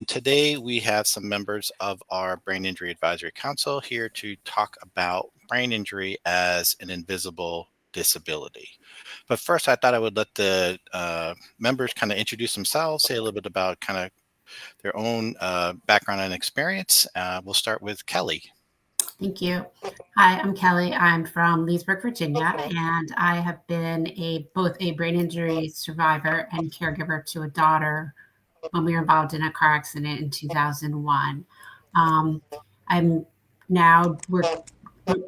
Today, we have some members of our Brain Injury Advisory Council here to talk about brain injury as an invisible disability. But first, I thought I would let the members kind of introduce themselves, say a little bit about kind of their own background and experience. We'll start with Kelly. Thank you. Hi, I'm Kelly. I'm from Leesburg, Virginia, and I have been both a brain injury survivor and caregiver to a daughter when we were involved in a car accident in 2001. I'm now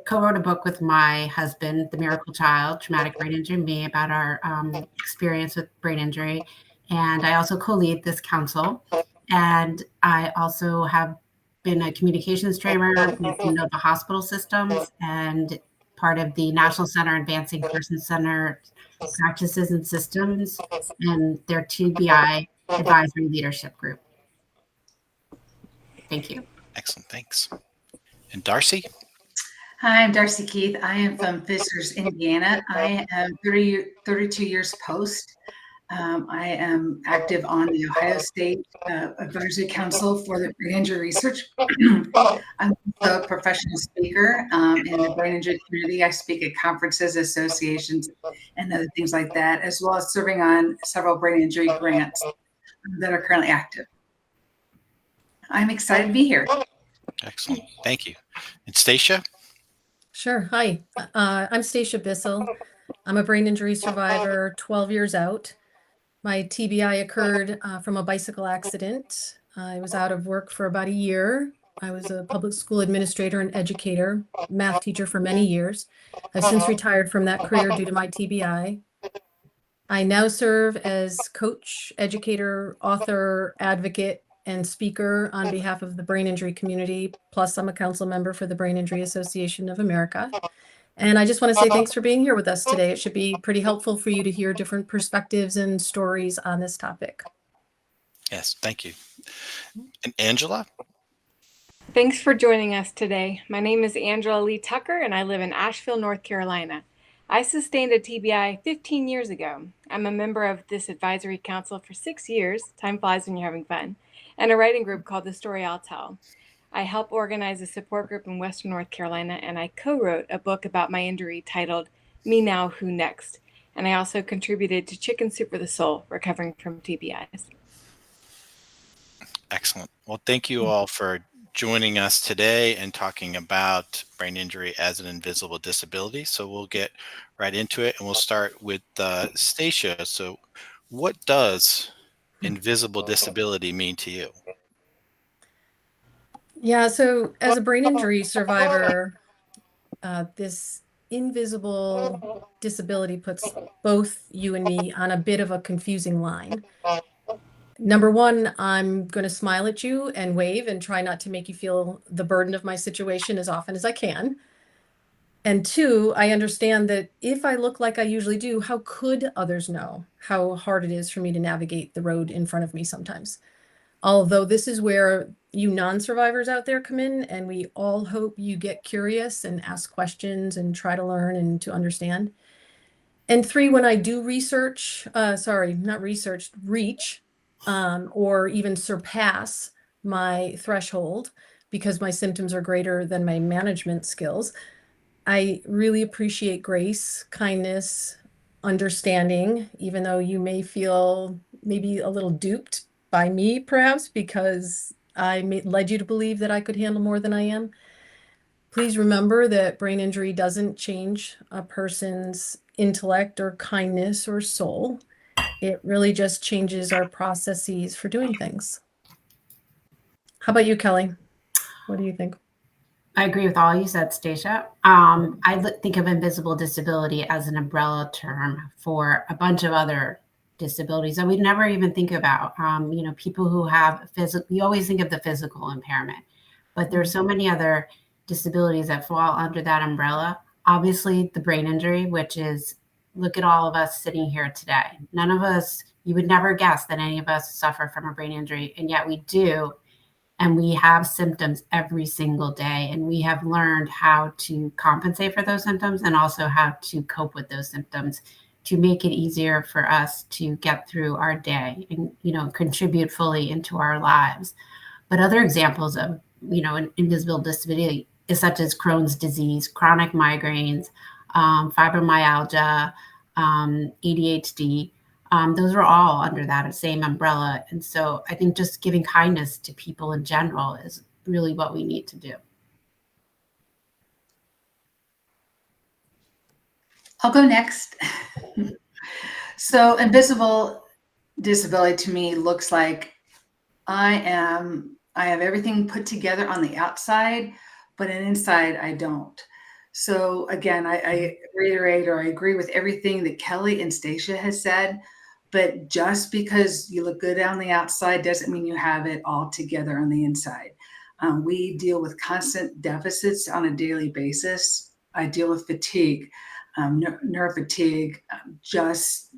co-wrote a book with my husband, The Miracle Child, Traumatic Brain Injury, me, about our experience with brain injury. And I also co-lead this council. And I also have been a communications trainer with the hospital systems and part of the National Center Advancing Person-Centered Practices and Systems and their TBI Advisory Leadership Group. Thank you. Excellent, thanks. And Darcy? Hi, I'm Darcy Keith. I am from Fishers, Indiana. I am 32 years post. I am active on the Ohio State Advisory Council for the Brain Injury Research. I'm also a professional speaker in the brain injury community. I speak at conferences, associations, and other things like that, as well as serving on several brain injury grants that are currently active. I'm excited to be here. Excellent, thank you. And Stacia? Sure. Hi, I'm Stacia Bissell. I'm a brain injury survivor, 12 years out. My TBI occurred from a bicycle accident. I was out of work for about a year. I was a public school administrator and educator, math teacher for many years. I've since retired from that career due to my TBI. I now serve as coach, educator, author, advocate, and speaker on behalf of the brain injury community. Plus, I'm a council member for the Brain Injury Association of America. And I just want to say thanks for being here with us today. It should be pretty helpful for you to hear different perspectives and stories on this topic. Yes, thank you. And Angela? Thanks for joining us today. My name is Angela Lee Tucker, and I live in Asheville, North Carolina. I sustained a TBI 15 years ago. I'm a member of this advisory council for 6 years, time flies when you're having fun, and a writing group called The Story I'll Tell. I help organize a support group in Western North Carolina, and I co-wrote a book about my injury titled Me Now, Who Next? And I also contributed to Chicken Soup for the Soul, recovering from TBIs. Excellent. Well, thank you all for joining us today and talking about brain injury as an invisible disability. So we'll get right into it, and we'll start with Stacia. So what does invisible disability mean to you? Yeah, so as a brain injury survivor, this invisible disability puts both you and me on a bit of a confusing line. Number one, I'm going to smile at you and wave and try not to make you feel the burden of my situation as often as I can. And two, I understand that if I look like I usually do, how could others know how hard it is for me to navigate the road in front of me sometimes? Although this is where you non-survivors out there come in, and we all hope you get curious and ask questions and try to learn and to understand. And three, when I do reach, or even surpass my threshold because my symptoms are greater than my management skills, I really appreciate grace, kindness, understanding, even though you may feel maybe a little duped by me, perhaps, because I led you to believe that I could handle more than I am. Please remember that brain injury doesn't change a person's intellect or kindness or soul. It really just changes our processes for doing things. How about you, Kelly? What do you think? I agree with all you said, Stacia. I think of invisible disability as an umbrella term for a bunch of other disabilities that we never even think about. People who have we always think of the physical impairment, but there's so many other disabilities that fall under that umbrella. Obviously, the brain injury, which is, look at all of us sitting here today. None of us, you would never guess that any of us suffer from a brain injury, and yet we do. And we have symptoms every single day, and we have learned how to compensate for those symptoms and also how to cope with those symptoms to make it easier for us to get through our day and, contribute fully into our lives. But other examples of, an invisible disability is such as Crohn's disease, chronic migraines, fibromyalgia, ADHD. Those are all under that same umbrella. And so I think just giving kindness to people in general is really what we need to do. I'll go next. So invisible disability to me looks like I have everything put together on the outside, but inside I don't. So again, I reiterate or I agree with everything that Kelly and Stacia has said, but just because you look good on the outside doesn't mean you have it all together on the inside. We deal with constant deficits on a daily basis. I deal with fatigue, nerve fatigue, just,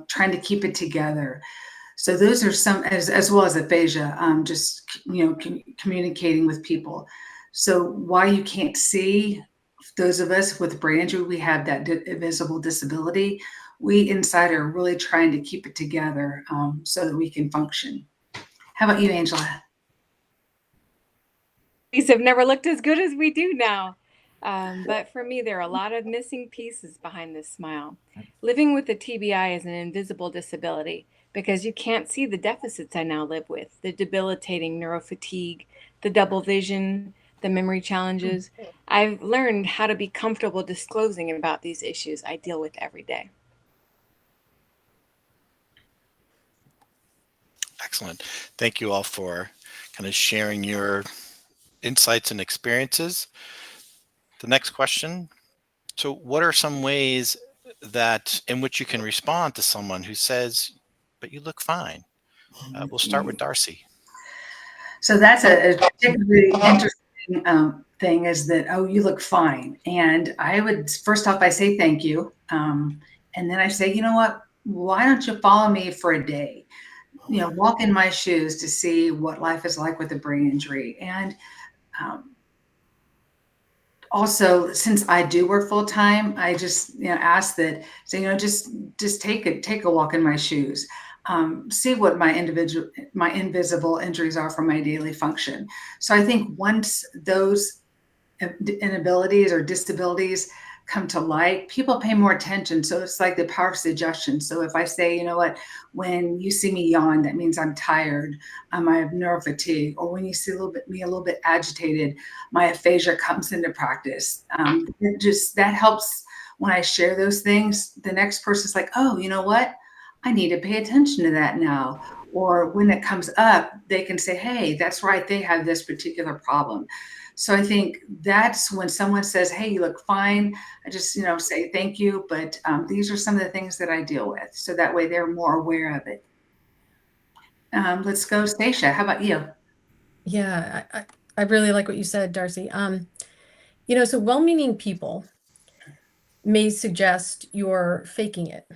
trying to keep it together. So those are some, as well as aphasia, just, communicating with people. So why you can't see, those of us with brain injury, we have that invisible disability. We inside are really trying to keep it together so that we can function. How about you, Angela? These have never looked as good as we do now. But for me, there are a lot of missing pieces behind this smile. Living with a TBI is an invisible disability because you can't see the deficits I now live with, the debilitating neurofatigue, the double vision, the memory challenges. I've learned how to be comfortable disclosing about these issues I deal with every day. Excellent. Thank you all for kind of sharing your insights and experiences. The next question. So what are some ways that in which you can respond to someone who says, but you look fine? We'll start with Darcy. So that's a particularly interesting thing is that, oh, you look fine. And I would, first off, I say thank you. And then I say, you know what, why don't you follow me for a day? Walk in my shoes to see what life is like with a brain injury. And also, since I do work full time, I just ask that, so just take a walk in my shoes, see what my invisible injuries are for my daily function. So I think once those inabilities or disabilities come to light, people pay more attention. So it's like the power of suggestion. So if I say, you know what, when you see me yawn, that means I'm tired. I have nerve fatigue. Or when you see me a little bit agitated, my aphasia comes into practice. That helps when I share those things. The next person's like, oh, you know what? I need to pay attention to that now. Or when it comes up, they can say, hey, that's right, they have this particular problem. So I think that's when someone says, hey, you look fine. I just, say thank you. But these are some of the things that I deal with. So that way they're more aware of it. Let's go, Stacia. How about you? Yeah, I really like what you said, Darcy. So well-meaning people may suggest you're faking it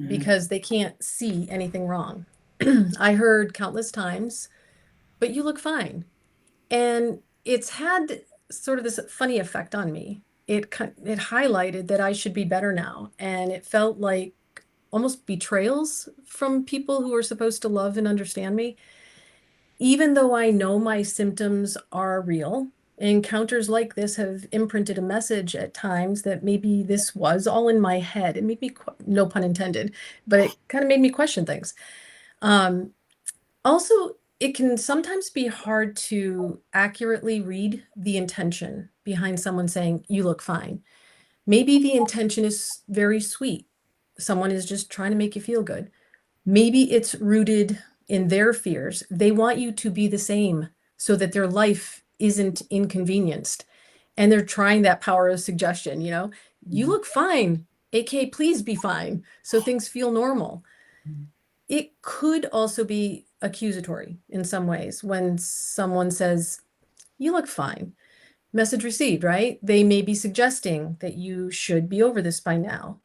because they can't see anything wrong. I heard countless times, but you look fine. And it's had sort of this funny effect on me. It highlighted that I should be better now. And it felt like almost betrayals from people who are supposed to love and understand me. Even though I know my symptoms are real, encounters like this have imprinted a message at times that maybe this was all in my head. It made me, no pun intended, but it kind of made me question things. Also, it can sometimes be hard to accurately read the intention behind someone saying, you look fine. Maybe the intention is very sweet. Someone is just trying to make you feel good. Maybe it's rooted in their fears. They want you to be the same so that their life isn't inconvenienced. And they're trying that power of suggestion, you look fine, aka please be fine, so things feel normal. It could also be accusatory in some ways when someone says, you look fine. Message received, right? They may be suggesting that you should be over this by now,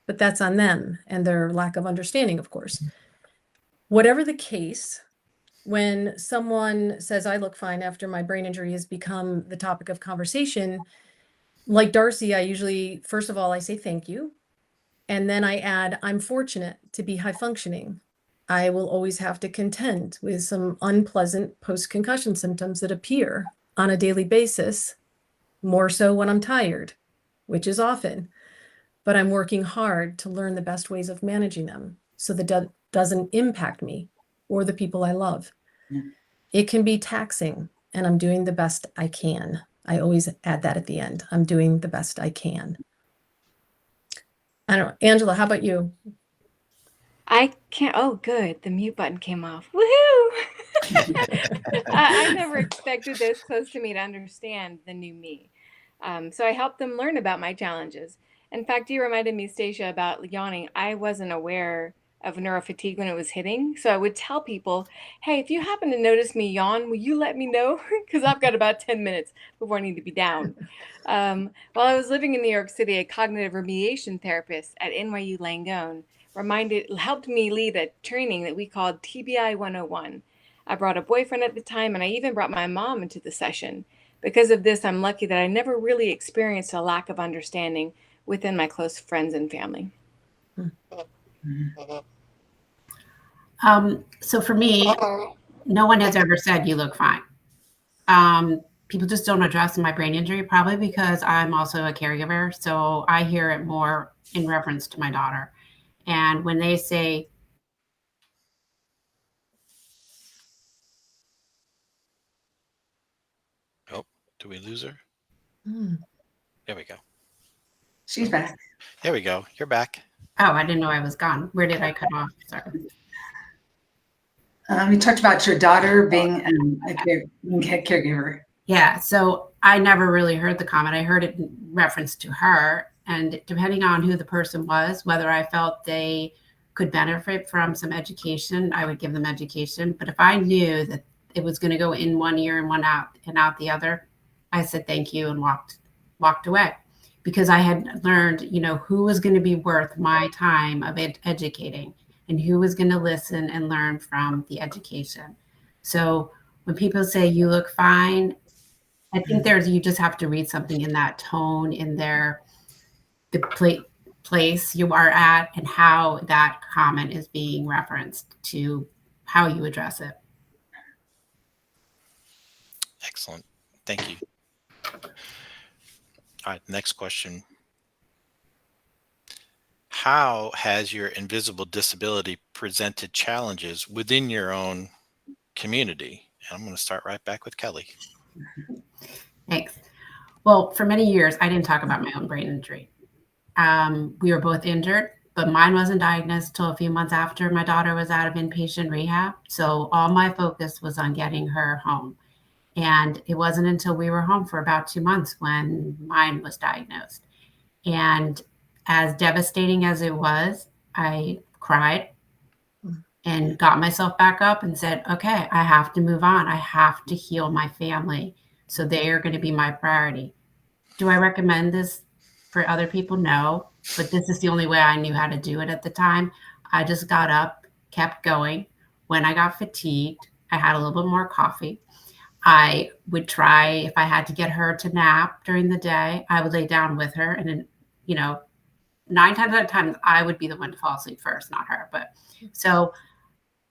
but that's on them and their lack of understanding, of course. Whatever the case, when someone says, I look fine after my brain injury has become the topic of conversation, like Darcy, I usually, first of all, I say thank you. And then I add, I'm fortunate to be high functioning. I will always have to contend with some unpleasant post-concussion symptoms that appear on a daily basis, more so when I'm tired, which is often, but I'm working hard to learn the best ways of managing them so that doesn't impact me or the people I love. Yeah. It can be taxing, and I'm doing the best I can. I always add that at the end. I'm doing the best I can. I don't know. Angela, how about you? I can't. Oh, good. The mute button came off. Woohoo! I never expected those close to me to understand the new me. So I helped them learn about my challenges. In fact, you reminded me, Stacia, about yawning. I wasn't aware of neurofatigue when it was hitting. So I would tell people, hey, if you happen to notice me yawn, will you let me know? Because I've got about 10 minutes before I need to be down. While I was living in New York City, a cognitive remediation therapist at NYU Langone helped me lead a training that we called TBI 101. I brought a boyfriend at the time, and I even brought my mom into the session. Because of this, I'm lucky that I never really experienced a lack of understanding within my close friends and family. So for me, no one has ever said you look fine. People just don't address my brain injury, probably because I'm also a caregiver. So I hear it more in reference to my daughter. And when they say, Oh, do we lose her? Hmm. There we go. She's back. There we go. You're back. oh, I didn't know I was gone. Where did I cut off? Sorry. You talked about your daughter being a caregiver. Yeah. So I never really heard the comment. I heard it in reference to her. And depending on who the person was, whether I felt they could benefit from some education, I would give them education. But if I knew that it was going to go in one ear and one out and out the other, I said thank you and walked away, because I had learned, who was going to be worth my time of educating and who was going to listen and learn from the education. So when people say you look fine, I think you just have to read something in that tone, in the place you are at, and how that comment is being referenced to how you address it. Excellent. Thank you. All right, next question. How has your invisible disability presented challenges within your own community? And I'm going to start right back with Kelly. Thanks. Well, for many years, I didn't talk about my own brain injury. We were both injured, but mine wasn't diagnosed until a few months after my daughter was out of inpatient rehab. So all my focus was on getting her home. And it wasn't until we were home for about 2 months when mine was diagnosed. And as devastating as it was, I cried and got myself back up and said, okay, I have to move on. I have to heal my family. So they are going to be my priority. Do I recommend this for other people? No, but this is the only way I knew how to do it at the time. I just got up, kept going. When I got fatigued, I had a little bit more coffee. I would try, if I had to get her to nap during the day, I would lay down with her. And then, 9 times out of 10, I would be the one to fall asleep first, not her. But so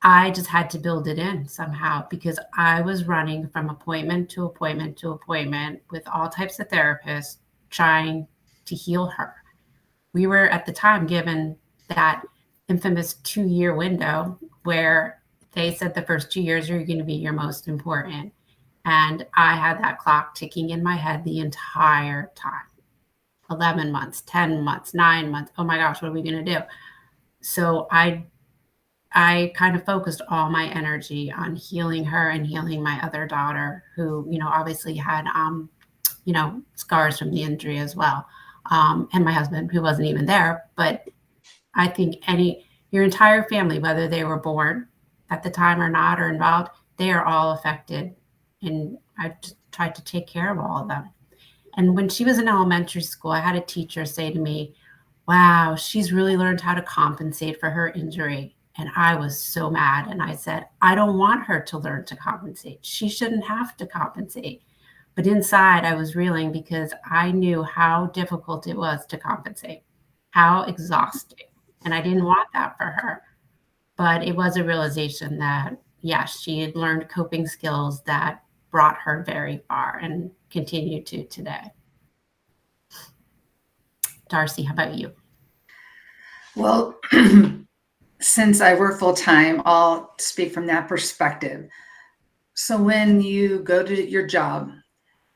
I just had to build it in somehow, because I was running from appointment to appointment to appointment with all types of therapists trying to heal her. We were at the time given that infamous 2-year window where they said the first 2 years are going to be your most important. And I had that clock ticking in my head the entire time. 11 months, 10 months, 9 months. Oh my gosh, what are we going to do? So I kind of focused all my energy on healing her and healing my other daughter, who, obviously had, scars from the injury as well. And my husband, who wasn't even there. But I think your entire family, whether they were born at the time or not or involved, they are all affected. And I just tried to take care of all of them. And when she was in elementary school, I had a teacher say to me, wow, she's really learned how to compensate for her injury. And I was so mad. And I said, I don't want her to learn to compensate. She shouldn't have to compensate. But inside I was reeling, because I knew how difficult it was to compensate. How exhausting. And I didn't want that for her. But it was a realization that, yes, she had learned coping skills that brought her very far and continue to today. Darcy, how about you? Well, since I work full time, I'll speak from that perspective. So when you go to your job,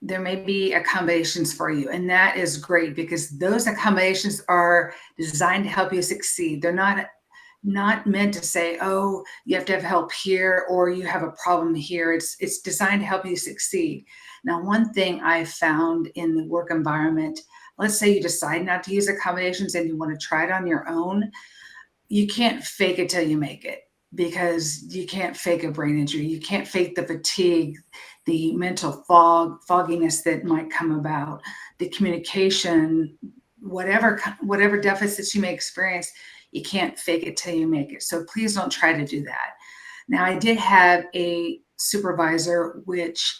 there may be accommodations for you, and that is great because those accommodations are designed to help you succeed. They're not meant to say, oh, you have to have help here or you have a problem here. It's designed to help you succeed. Now, one thing I found in the work environment, let's say you decide not to use accommodations and you want to try it on your own, you can't fake it till you make it, because you can't fake a brain injury. You can't fake the fatigue, the mental fogginess that might come about, the communication, whatever deficits you may experience. You can't fake it till you make it. So please don't try to do that. Now, I did have a supervisor which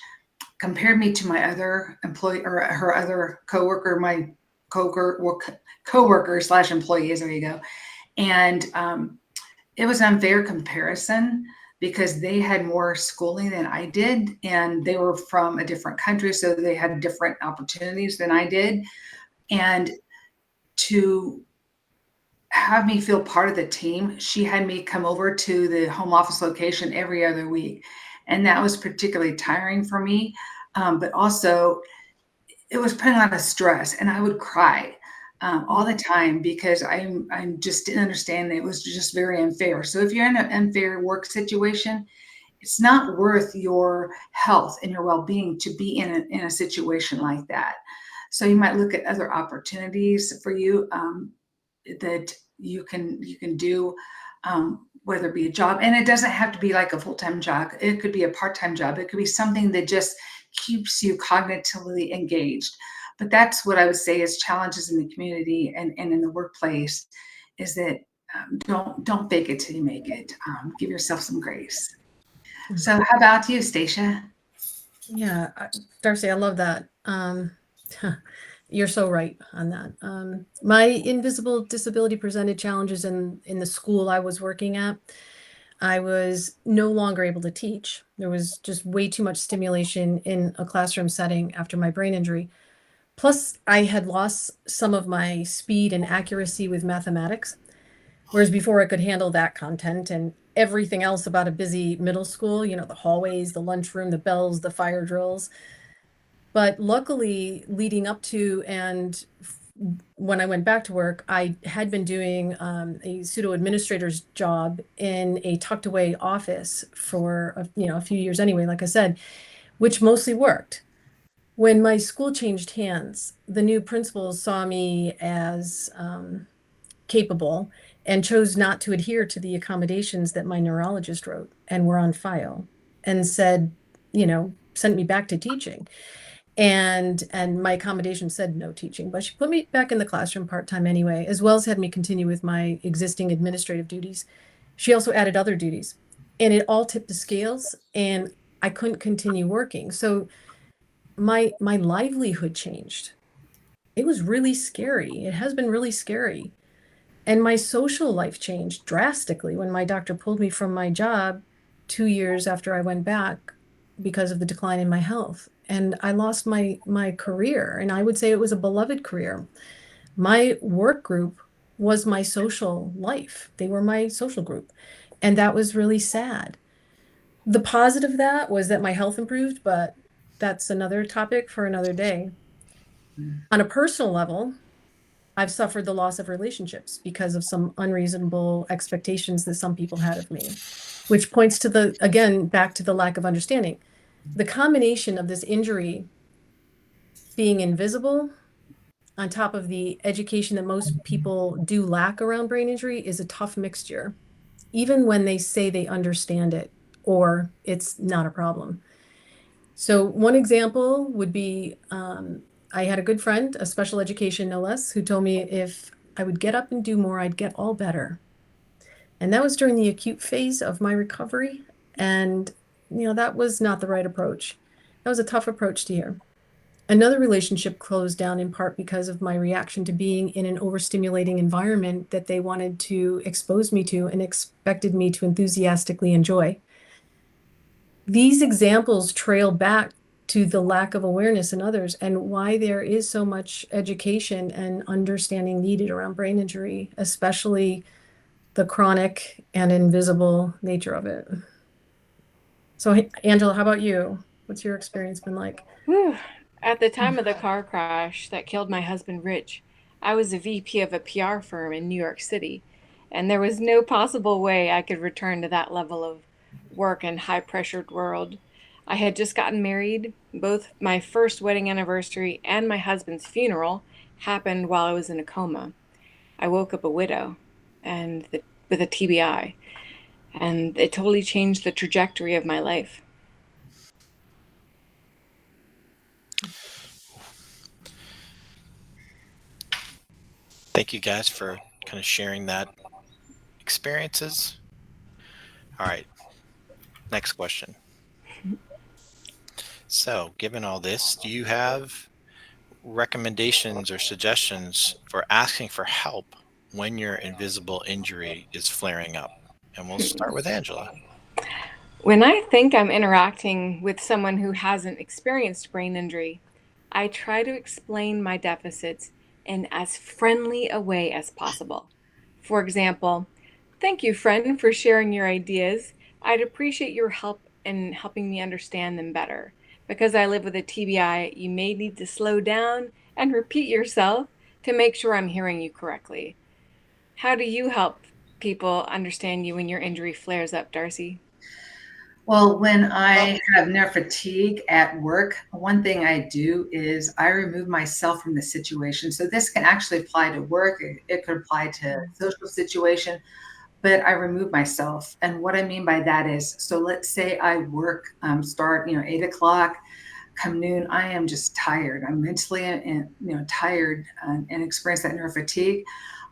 compared me to my other employee, or her other coworker, my coworker slash employees. There you go. And it was an unfair comparison because they had more schooling than I did, and they were from a different country, so they had different opportunities than I did. And to have me feel part of the team, she had me come over to the home office location every other week. And that was particularly tiring for me. But also, it was putting a lot of stress, and I would cry all the time because I just didn't understand. It was just very unfair. So if you're in an unfair work situation, it's not worth your health and your well-being to be in a situation like that. So you might look at other opportunities for you that you can do, whether it be a job, and it doesn't have to be like a full-time job. It could be a part-time job. It could be something that just keeps you cognitively engaged. But that's what I would say is challenges in the community and in the workplace is that don't fake it till you make it. Give yourself some grace. So how about you, Stacia? Yeah, Darcy, I love that. You're so right on that. My invisible disability presented challenges in the school I was working at. I was no longer able to teach. There was just way too much stimulation in a classroom setting after my brain injury. Plus, I had lost some of my speed and accuracy with mathematics, whereas before I could handle that content and everything else about a busy middle school, you know, the hallways, the lunchroom, the bells, the fire drills. But luckily, leading up to and when I went back to work, I had been doing a pseudo administrator's job in a tucked away office for a few years anyway, like I said, which mostly worked. When my school changed hands, the new principals saw me as capable and chose not to adhere to the accommodations that my neurologist wrote and were on file, and said, sent me back to teaching. And my accommodation said no teaching, but she put me back in the classroom part-time anyway, as well as had me continue with my existing administrative duties. She also added other duties, and it all tipped the scales, and I couldn't continue working. So my livelihood changed. It was really scary. It has been really scary. And my social life changed drastically when my doctor pulled me from my job 2 years after I went back because of the decline in my health. And I lost my career, and I would say it was a beloved career. My work group was my social life. They were my social group. And that was really sad. The positive of that was that my health improved, but that's another topic for another day. On a personal level, I've suffered the loss of relationships because of some unreasonable expectations that some people had of me, which points to again, back to the lack of understanding. The combination of this injury being invisible on top of the education that most people do lack around brain injury is a tough mixture, even when they say they understand it or it's not a problem. So one example would be, I had a good friend, a special education no less, who told me if I would get up and do more, I'd get all better. And that was during the acute phase of my recovery. And, that was not the right approach. That was a tough approach to hear. Another relationship closed down in part because of my reaction to being in an overstimulating environment that they wanted to expose me to and expected me to enthusiastically enjoy. These examples trail back to the lack of awareness in others and why there is so much education and understanding needed around brain injury, especially the chronic and invisible nature of it. So, Angela, how about you? What's your experience been like? Whew. At the time of the car crash that killed my husband, Rich, I was a VP of a PR firm in New York City, and there was no possible way I could return to that level of work and high pressured world. I had just gotten married. Both my first wedding anniversary and my husband's funeral happened while I was in a coma. I woke up a widow and with a TBI, and it totally changed the trajectory of my life. Thank you guys for kind of sharing that experiences. All right, next question. So, given all this, do you have recommendations or suggestions for asking for help when your invisible injury is flaring up? And we'll start with Angela. When I think I'm interacting with someone who hasn't experienced brain injury, I try to explain my deficits in as friendly a way as possible. For example, thank you, friend, for sharing your ideas. I'd appreciate your help in helping me understand them better. Because I live with a TBI, you may need to slow down and repeat yourself to make sure I'm hearing you correctly. How do you help people understand you when your injury flares up, Darcy? Well, when I have nerve fatigue at work, one thing I do is I remove myself from the situation. So this can actually apply to work. It could apply to social situation, but I remove myself. And what I mean by that is, so let's say I work, start, 8 o'clock, come noon, I am just tired. I'm mentally and tired and experience that nerve fatigue.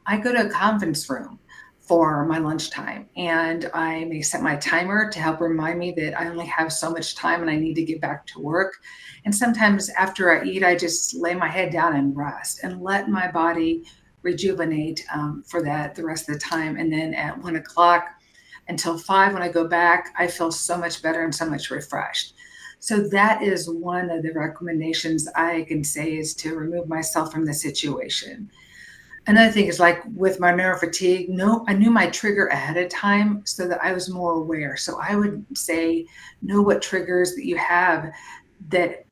I go to a conference room for my lunchtime and I may set my timer to help remind me that I only have so much time and I need to get back to work. And sometimes after I eat, I just lay my head down and rest and let my body rejuvenate for that the rest of the time. And then at 1 o'clock until 5, when I go back, I feel so much better and so much refreshed. So that is one of the recommendations I can say, is to remove myself from the situation. Another thing is, like with my nerve fatigue, no, I knew my trigger ahead of time so that I was more aware. So I would say, know what triggers that you have that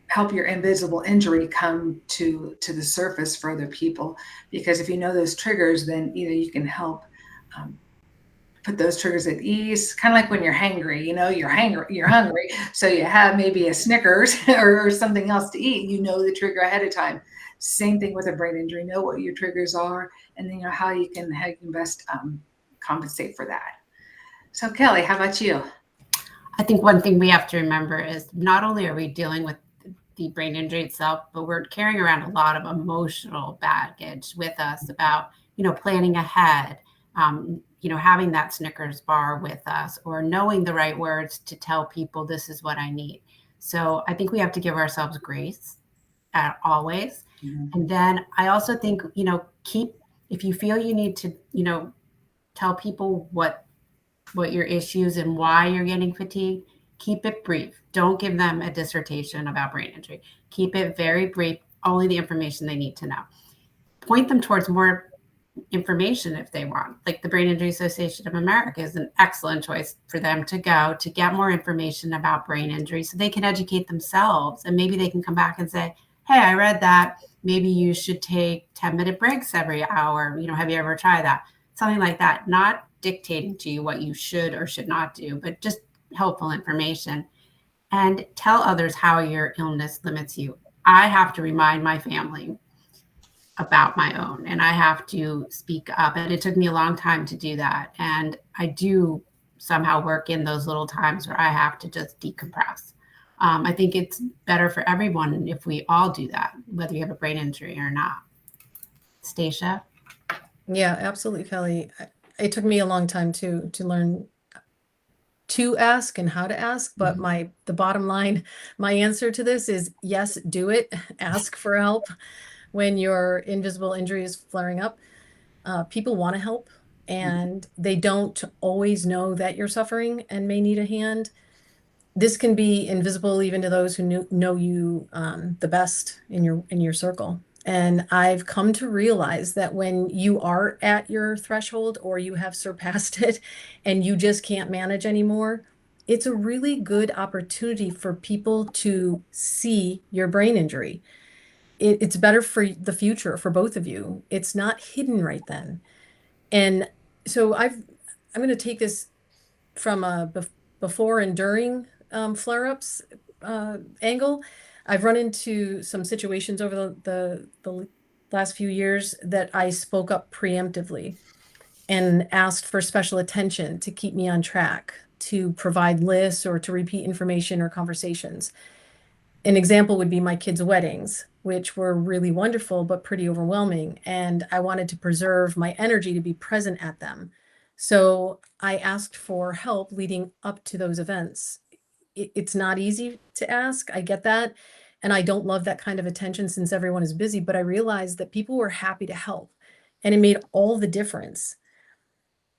help your invisible injury come to the surface for other people. Because if you know those triggers, then either you can help put those triggers at ease. Kind of like when you're hangry, you're hungry. So you have maybe a Snickers or something else to eat, the trigger ahead of time. Same thing with a brain injury. Know what your triggers are, and then how you can best compensate for that. So Kelly, how about you? I think one thing we have to remember is not only are we dealing with the brain injury itself, but we're carrying around a lot of emotional baggage with us about, planning ahead, having that Snickers bar with us, or knowing the right words to tell people this is what I need. So I think we have to give ourselves grace always. Mm-hmm. And then I also think, if you feel you need to, tell people what your issues and why you're getting fatigued, keep it brief. Don't give them a dissertation about brain injury. Keep it very brief, only the information they need to know. Point them towards more information if they want. Like the Brain Injury Association of America is an excellent choice for them to go to get more information about brain injury so they can educate themselves. And maybe they can come back and say, hey, I read that. Maybe you should take 10-minute breaks every hour. Have you ever tried that? Something like that. Not dictating to you what you should or should not do, but just helpful information. And tell others how your illness limits you. I have to remind my family about my own, and I have to speak up. And it took me a long time to do that. And I do somehow work in those little times where I have to just decompress. I think it's better for everyone if we all do that, whether you have a brain injury or not. Stacia? Yeah, absolutely, Kelly. It took me a long time to learn to ask and how to ask, but the bottom line, my answer to this is yes, do it. Ask for help when your invisible injury is flaring up. People want to help, and they don't always know that you're suffering and may need a hand. This can be invisible even to those who know you the best in your circle. And I've come to realize that when you are at your threshold or you have surpassed it and you just can't manage anymore, it's a really good opportunity for people to see your brain injury. It's better for the future for both of you. It's not hidden right then. And so I'm going to take this from a before and during flare-ups angle. I've run into some situations over the last few years that I spoke up preemptively and asked for special attention to keep me on track, to provide lists or to repeat information or conversations. An example would be my kids' weddings, which were really wonderful, but pretty overwhelming. And I wanted to preserve my energy to be present at them. So I asked for help leading up to those events. It's not easy to ask. I get that. And I don't love that kind of attention since everyone is busy, but I realized that people were happy to help. And it made all the difference.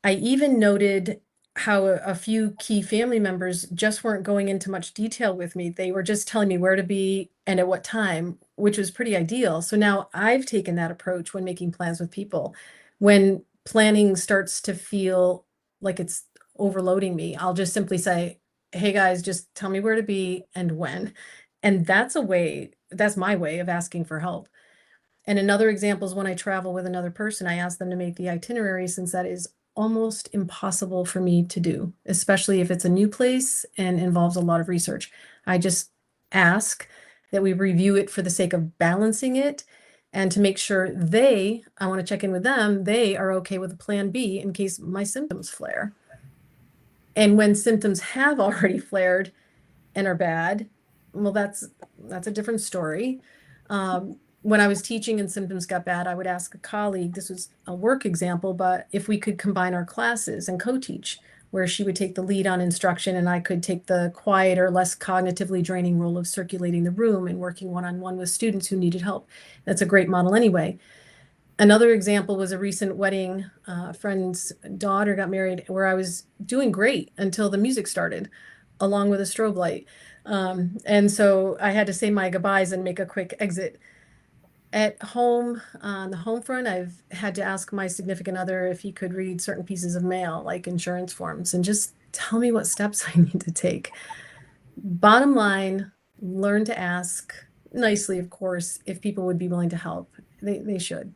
I even noted how a few key family members just weren't going into much detail with me. They were just telling me where to be and at what time, which was pretty ideal. So now I've taken that approach when making plans with people. When planning starts to feel like it's overloading me, I'll just simply say, hey guys, just tell me where to be and when. And that's my way of asking for help. And another example is when I travel with another person, I ask them to make the itinerary, since that is almost impossible for me to do, especially if it's a new place and involves a lot of research. I just ask that we review it for the sake of balancing it and to make sure I want to check in with them, they are okay with a plan B in case my symptoms flare. And when symptoms have already flared and are bad, well, that's a different story. When I was teaching and symptoms got bad, I would ask a colleague, this was a work example, but if we could combine our classes and co-teach, where she would take the lead on instruction and I could take the quieter, less cognitively draining role of circulating the room and working one-on-one with students who needed help. That's a great model anyway. Another example was a recent wedding. A friend's daughter got married where I was doing great until the music started, along with a strobe light. And so I had to say my goodbyes and make a quick exit. At home, on the home front, I've had to ask my significant other if he could read certain pieces of mail, like insurance forms, and just tell me what steps I need to take. Bottom line, learn to ask nicely, of course, if people would be willing to help. They should.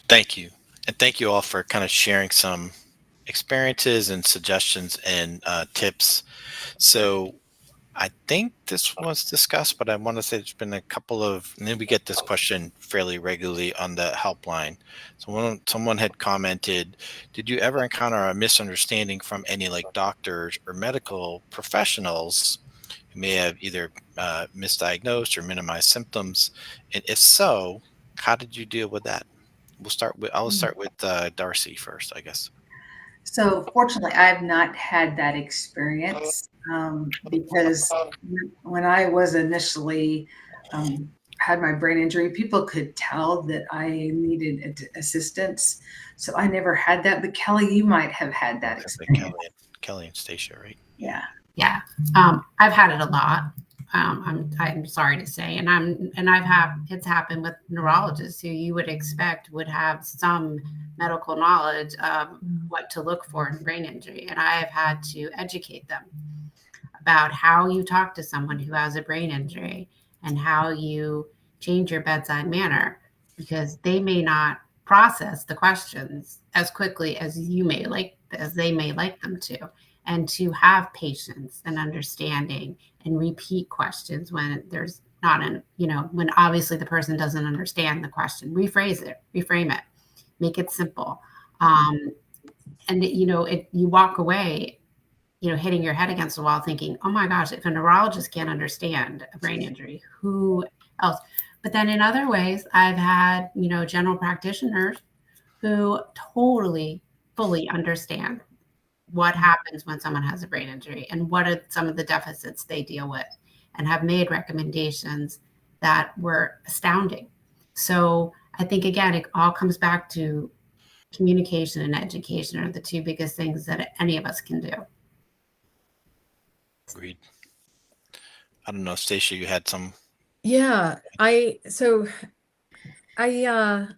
Thank you. And thank you all for kind of sharing some experiences and suggestions and tips. So I think this was discussed, but I want to say there's been a couple of, and then we get this question fairly regularly on the helpline. So someone had commented, did you ever encounter a misunderstanding from any like doctors or medical professionals who may have either misdiagnosed or minimized symptoms? And if so, how did you deal with that? I'll start with Darcy first, I guess. So fortunately, I've not had that experience because when I was initially had my brain injury, people could tell that I needed assistance. So I never had that. But Kelly, you might have had that experience. Kelly and Stacia, right? Yeah. Yeah. I've had it a lot. I'm sorry to say, it's happened with neurologists who you would expect would have some medical knowledge of what to look for in brain injury. And I have had to educate them about how you talk to someone who has a brain injury and how you change your bedside manner, because they may not process the questions as quickly as they may like them to. And to have patience and understanding and repeat questions when there's not when obviously the person doesn't understand the question, reframe it, make it simple. And you walk away, hitting your head against the wall thinking, oh my gosh, if a neurologist can't understand a brain injury, who else? But then in other ways, I've had, general practitioners who totally fully understand what happens when someone has a brain injury and what are some of the deficits they deal with, and have made recommendations that were astounding. So I think, again, it all comes back to communication and education are the two biggest things that any of us can do. Agreed. I don't know, Stacia, you had some. Yeah, I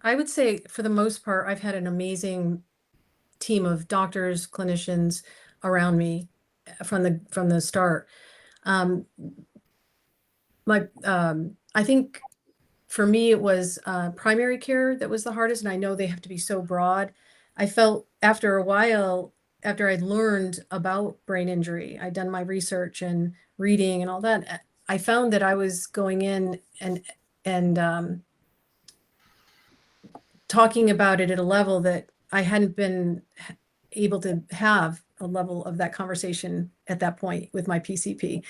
would say for the most part, I've had an amazing team of doctors, clinicians around me from the start. I think for me it was primary care that was the hardest, and I know they have to be so broad. I felt after a while, after I'd learned about brain injury, I'd done my research and reading and all that, I found that I was going in and talking about it at a level that I hadn't been able to have a level of that conversation at that point with my PCP.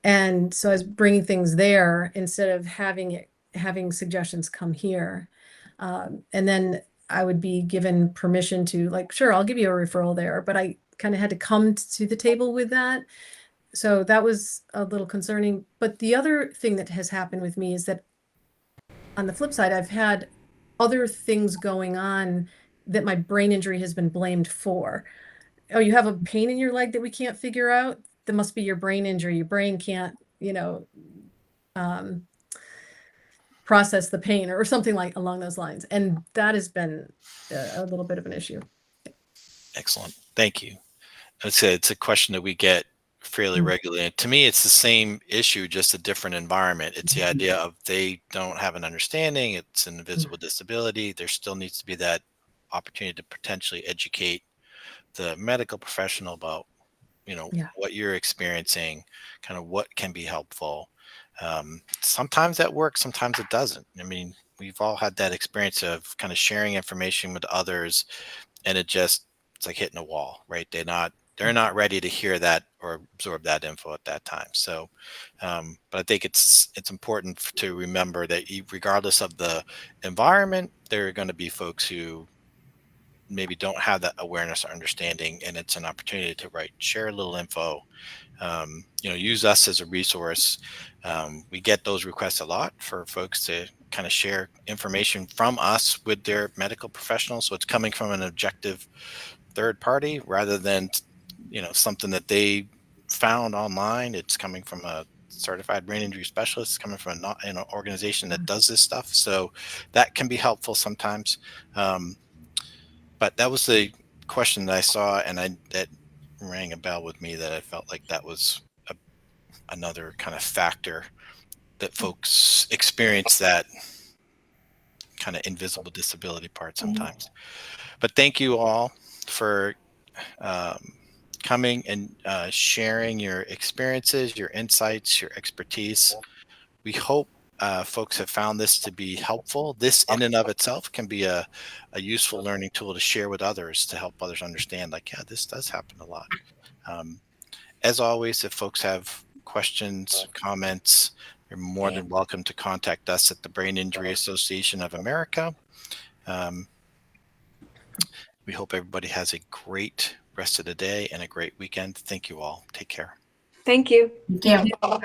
And so I was bringing things there instead of having suggestions come here. And then I would be given permission to, like, sure, I'll give you a referral there, but I kind of had to come to the table with that. So that was a little concerning. But the other thing that has happened with me is that on the flip side, I've had other things going on that my brain injury has been blamed for. Oh, you have a pain in your leg that we can't figure out? That must be your brain injury. Your brain can't, process the pain or something like along those lines. And that has been a little bit of an issue. Excellent. Thank you. It's a question that we get fairly Mm. regularly. And to me, it's the same issue, just a different environment. It's the Mhm. idea of they don't have an understanding. It's an invisible disability. There still needs to be that opportunity to potentially educate the medical professional about, Yeah. what you're experiencing, kind of what can be helpful. Sometimes that works, sometimes it doesn't. I mean, we've all had that experience of kind of sharing information with others, and it's like hitting a wall, right? They're not ready to hear that or absorb that info at that time. So, but I think it's important to remember that regardless of the environment, there are going to be folks who maybe don't have that awareness or understanding, and it's an opportunity to share a little info. Use us as a resource. We get those requests a lot for folks to kind of share information from us with their medical professionals, so it's coming from an objective third party rather than something that they found online. It's coming from a certified brain injury specialist. It's coming from an organization that does this stuff, so that can be helpful sometimes. But that was the question that I saw, and that rang a bell with me, that I felt like that was another kind of factor that folks experience, that kind of invisible disability part sometimes. But thank you all for coming and sharing your experiences, your insights, your expertise. We hope folks have found this to be helpful. This in and of itself can be a useful learning tool to share with others, to help others understand, like, yeah, this does happen a lot. As always, if folks have questions, comments, you're more than welcome to contact us at the Brain Injury Association of America. We hope everybody has a great rest of the day and a great weekend. Thank you all. Take care. Thank you. Thank you.